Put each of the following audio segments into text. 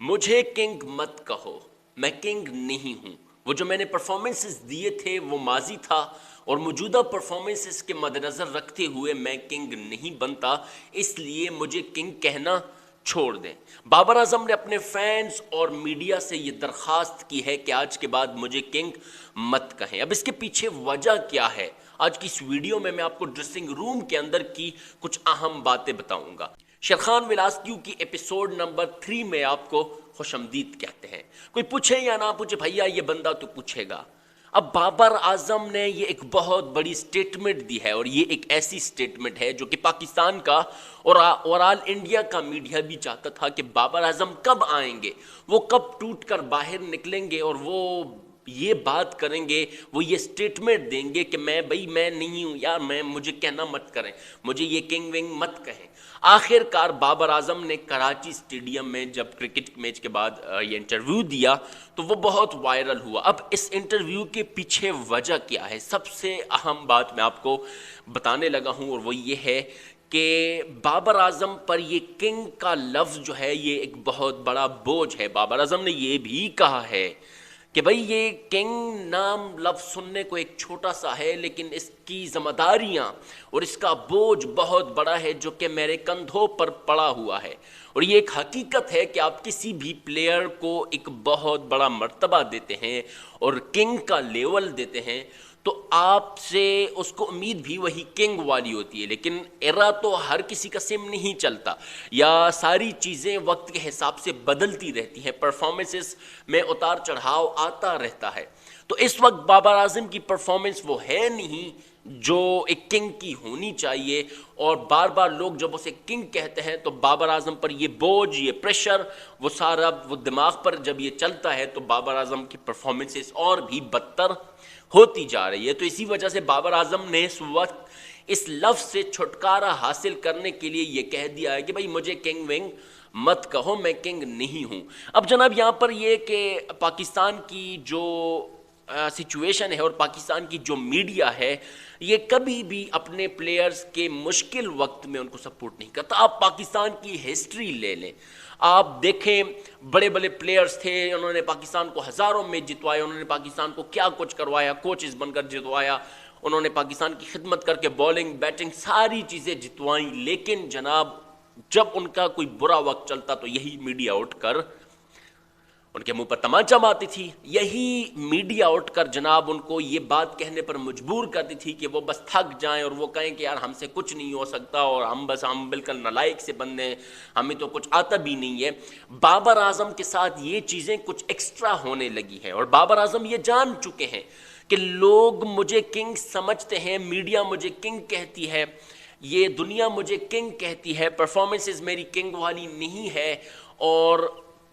مجھے کنگ مت کہو، میں کنگ نہیں ہوں۔ وہ جو میں نے پرفارمنسز دیے تھے وہ ماضی تھا، اور موجودہ پرفارمنسز کے مد نظر رکھتے ہوئے میں کنگ نہیں بنتا، اس لیے مجھے کنگ کہنا چھوڑ دیں۔ بابر اعظم نے اپنے فینز اور میڈیا سے یہ درخواست کی ہے کہ آج کے بعد مجھے کنگ مت کہیں۔ اب اس کے پیچھے وجہ کیا ہے؟ آج کی اس ویڈیو میں آپ کو ڈریسنگ روم کے اندر کی کچھ اہم باتیں بتاؤں گا۔ شیرخان ولاسکیو کی ایپیسوڈ نمبر 3 میں آپ کو خوش آمدید کہتے ہیں۔ کوئی پوچھے یا نہ پوچھے بھیا یہ بندہ تو پوچھے گا۔ اب بابر اعظم نے یہ ایک بہت بڑی سٹیٹمنٹ دی ہے، اور یہ ایک ایسی سٹیٹمنٹ ہے جو کہ پاکستان کا اور آل انڈیا کا میڈیا بھی چاہتا تھا کہ بابر اعظم کب آئیں گے، وہ کب ٹوٹ کر باہر نکلیں گے اور وہ یہ بات کریں گے، وہ یہ سٹیٹمنٹ دیں گے کہ میں نہیں ہوں یار، مجھے کہنا مت کریں، مجھے یہ کنگ ونگ مت کہیں۔ آخر کار بابر اعظم نے کراچی اسٹیڈیم میں جب کرکٹ میچ کے بعد یہ انٹرویو دیا تو وہ بہت وائرل ہوا۔ اب اس انٹرویو کے پیچھے وجہ کیا ہے؟ سب سے اہم بات میں آپ کو بتانے لگا ہوں، اور وہ یہ ہے کہ بابر اعظم پر یہ کنگ کا لفظ جو ہے یہ ایک بہت بڑا بوجھ ہے۔ بابر اعظم نے یہ بھی کہا ہے کہ بھئی یہ کنگ نام لفظ سننے کو ایک چھوٹا سا ہے، لیکن اس کی ذمہ داریاں اور اس کا بوجھ بہت بڑا ہے جو کہ میرے کندھوں پر پڑا ہوا ہے۔ اور یہ ایک حقیقت ہے کہ آپ کسی بھی پلیئر کو ایک بہت بڑا مرتبہ دیتے ہیں اور کنگ کا لیول دیتے ہیں تو آپ سے اس کو امید بھی وہی کنگ والی ہوتی ہے، لیکن ایرا تو ہر کسی کا سیم نہیں چلتا، یا ساری چیزیں وقت کے حساب سے بدلتی رہتی ہیں، پرفارمنسز میں اتار چڑھاؤ آتا رہتا ہے۔ تو اس وقت بابر اعظم کی پرفارمنس وہ ہے نہیں جو ایک کنگ کی ہونی چاہیے، اور بار بار لوگ جب اسے کنگ کہتے ہیں تو بابر اعظم پر یہ بوجھ، یہ پریشر، وہ سارا وہ دماغ پر جب یہ چلتا ہے تو بابر اعظم کی پرفارمنسز اور بھی بدتر ہوتی جا رہی ہے۔ تو اسی وجہ سے بابر اعظم نے اس وقت اس لفظ سے چھٹکارا حاصل کرنے کے لیے یہ کہہ دیا ہے کہ بھئی مجھے کنگ ونگ مت کہو، میں کنگ نہیں ہوں۔ اب جناب یہاں پر یہ کہ پاکستان کی جو سچویشن ہے اور پاکستان کی جو میڈیا ہے یہ کبھی بھی اپنے پلیئرز کے مشکل وقت میں ان کو سپورٹ نہیں کرتا۔ آپ پاکستان کی ہسٹری لے لیں، آپ دیکھیں بڑے بڑے پلیئرز تھے، انہوں نے پاکستان کو ہزاروں میں جتوایا، انہوں نے پاکستان کو کیا کچھ کروایا، کوچز بن کر جتوایا، انہوں نے پاکستان کی خدمت کر کے بالنگ بیٹنگ ساری چیزیں جتوائیں، لیکن جناب جب ان کا کوئی برا وقت چلتا تو یہی میڈیا اٹھ کر ان کے منہ پر تمانچہ مارتی تھی، یہی میڈیا اٹھ کر جناب ان کو یہ بات کہنے پر مجبور کرتی تھی کہ وہ بس تھک جائیں اور وہ کہیں کہ یار ہم سے کچھ نہیں ہو سکتا، اور ہم بالکل نالائق سے بندے ہیں، ہمیں تو کچھ آتا بھی نہیں ہے۔ بابر اعظم کے ساتھ یہ چیزیں کچھ ایکسٹرا ہونے لگی ہیں، اور بابر اعظم یہ جان چکے ہیں کہ لوگ مجھے کنگ سمجھتے ہیں، میڈیا مجھے کنگ کہتی ہے، یہ دنیا مجھے کنگ کہتی ہے، پرفارمنسز میری کنگ والی نہیں ہے، اور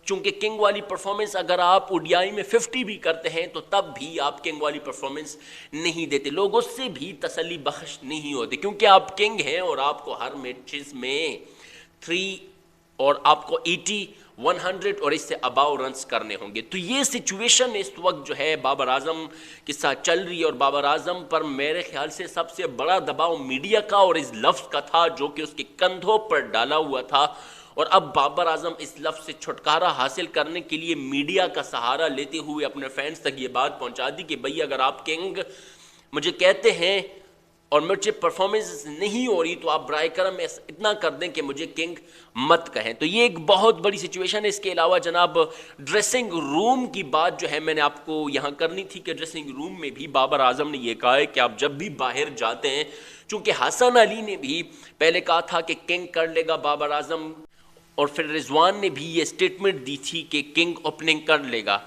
چونکہ کنگ والی پرفارمنس اگر آپ اوڈیائی میں 50 بھی کرتے ہیں تو تب بھی آپ کنگ والی پرفارمنس نہیں دیتے، لوگ اس سے بھی تسلی بخش نہیں ہوتے، کیونکہ آپ کنگ ہیں اور آپ کو ہر میچز میں 3 اور آپ کو 80 100 اور اس سے اباؤ رنز کرنے ہوں گے۔ تو یہ سچویشن اس وقت جو ہے بابر اعظم کے ساتھ چل رہی ہے، اور بابر اعظم پر میرے خیال سے سب سے بڑا دباؤ میڈیا کا اور اس لفظ کا تھا جو کہ اس کے کندھوں پر ڈالا ہوا تھا، اور اب بابر اعظم اس لفظ سے چھٹکارا حاصل کرنے کے لیے میڈیا کا سہارا لیتے ہوئے اپنے فینس تک یہ بات پہنچا دی کہ بھئی اگر آپ کنگ مجھے کہتے ہیں اور مجھے پرفارمنس نہیں ہو رہی تو آپ برائے کرم اتنا کر دیں کہ مجھے کنگ مت کہیں۔ تو یہ ایک بہت بڑی سچویشن ہے۔ اس کے علاوہ جناب ڈریسنگ روم کی بات جو ہے میں نے آپ کو یہاں کرنی تھی کہ ڈریسنگ روم میں بھی بابر اعظم نے یہ کہا ہے کہ آپ جب بھی باہر جاتے ہیں، چونکہ حسن علی نے بھی پہلے کہا تھا کہ کنگ کر لے گا بابر اعظم، اور پھر رضوان نے بھی یہ سٹیٹمنٹ دی تھی کہ کنگ اوپننگ کر لے گا،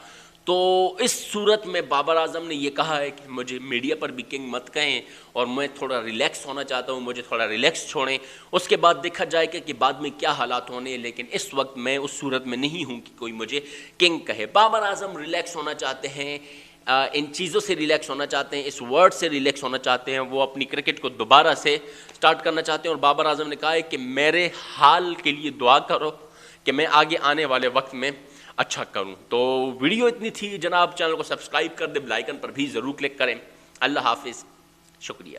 تو اس صورت میں بابر اعظم نے یہ کہا ہے کہ مجھے میڈیا پر بھی کنگ مت کہیں، اور میں تھوڑا ریلیکس ہونا چاہتا ہوں، مجھے تھوڑا ریلیکس چھوڑیں، اس کے بعد دیکھا جائے کہ بعد میں کیا حالات ہونے ہیں، لیکن اس وقت میں اس صورت میں نہیں ہوں کہ کوئی مجھے کنگ کہے۔ بابر اعظم ریلیکس ہونا چاہتے ہیں، ان چیزوں سے ریلیکس ہونا چاہتے ہیں، اس ورڈ سے ریلیکس ہونا چاہتے ہیں، وہ اپنی کرکٹ کو دوبارہ سے سٹارٹ کرنا چاہتے ہیں، اور بابر اعظم نے کہا ہے کہ میرے حال کے لیے دعا کرو کہ میں آگے آنے والے وقت میں اچھا کروں۔ تو ویڈیو اتنی تھی جناب، چینل کو سبسکرائب کر دیں، بیل آئیکن پر بھی ضرور کلک کریں۔ اللہ حافظ، شکریہ۔